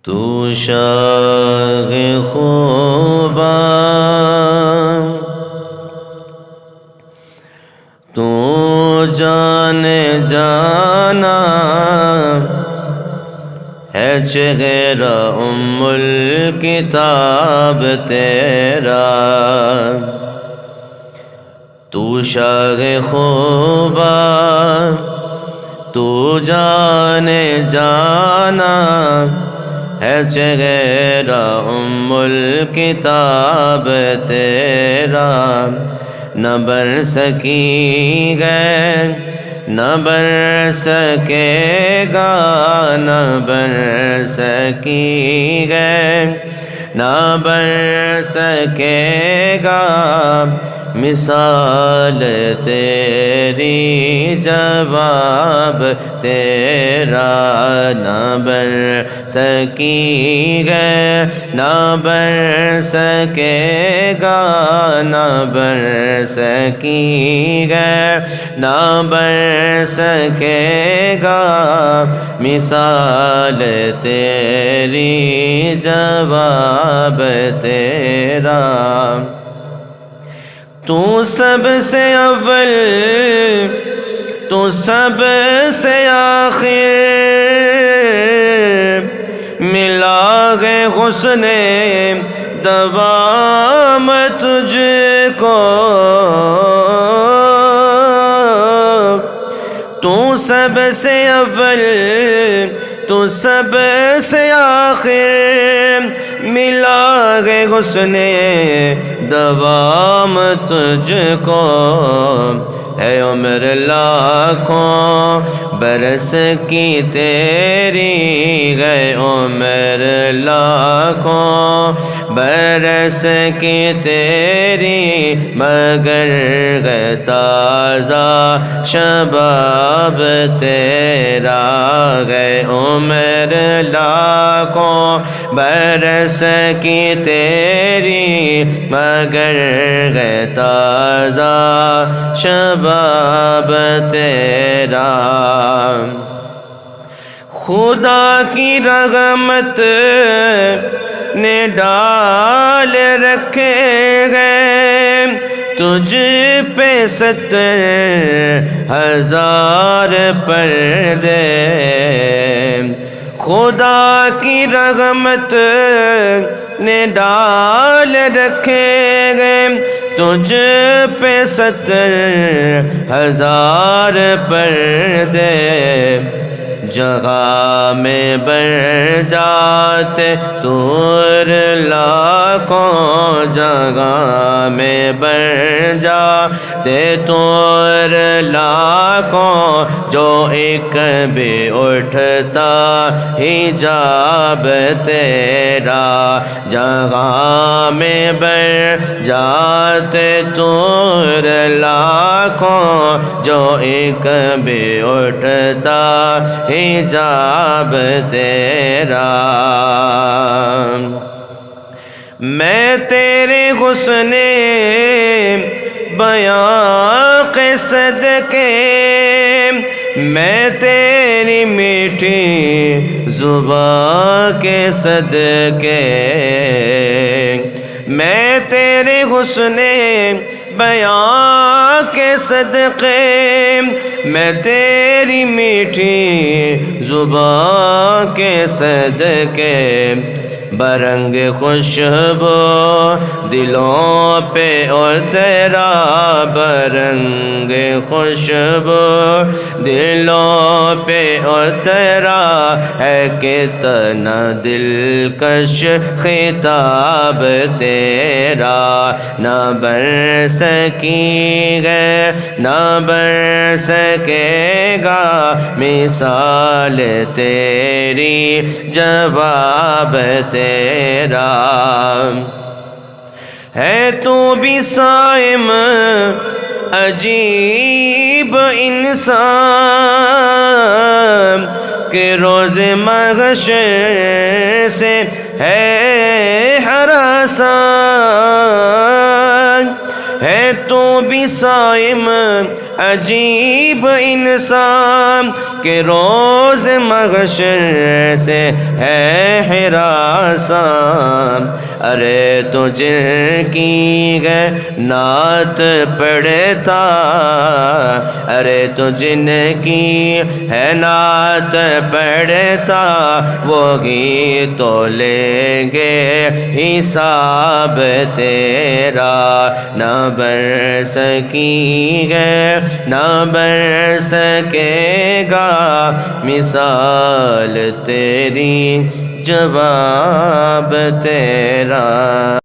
تو شاہ خوباں تو جان جانا ہے چہرہ ام الکتاب تیرا تو شاہ خوباں تو جان جانا ہے چہرہ ام الکتاب تیرا نہ بر سکی گئے نہ بر سکے گا نہ بر سکی گئے نہ بر سکے گا مثال تیری جواب تیرا نہ بر سکی گئے نہ بر سکے گا نہ بر سکی گئے نہ بر سکے گا مثال تیری جواب تیرا تو سب سے اول تو سب سے آخر ملا ہے حسن دوام تجھ کو تو سب سے اول تو سب سے آخر ملا ہے حسن دوام تجھ کو ہے عمر لاکھوں برس کی تیری ہے عمر لاکھوں برس کی تیری مگر ہے تازہ شباب تیرا ہے عمر لاکھوں برس کی تیری مگر ہے تازہ شباب تیرا خدا کی رحمت نے ڈال رکھے گئے تجھ پہ 70,000 پردے خدا کی رحمت نے ڈال رکھے گئے تجھ پہ 70,000 پردے جگہ میں بر جاتے طور لاکھوں جگہ میں بر جاتے طور لاکھوں جو ایک بھی اٹھتا حجاب تیرا جگہ میں بر جاتے طور لاکھوں جو ایک بھی اٹھتا حجاب تیرا میں تیرے حسن بیاں کے صدقے میں تیری میٹھی زبان کے صدقے میں تیرے حسن بیاں کے صدقے میں تیری میٹھی زبان کے صدقے برنگ خوشبو دلوں پہ اور تیرا برنگ خوشبو دلوں پہ اور تیرا ہے کتنا دلکش خطاب تیرا نہ بر سکی گئے نہ بر سکے گا مثال تیری جواب تیرا ہے تو بھی صائم عجیب انسان کہ روز محشر سے ہے ہراساں ہے تو بھی صائم عجیب انسان کہ روز محشر سے ہے ہراساں ارے تو جن کی ہے نعت پڑھتا ارے تو جن کی ہے نعت پڑھتا وہی تو لیں گے حساب تیرا نہ بر سکی ہے نہ بر سکے گا مثال تیری جواب تیرا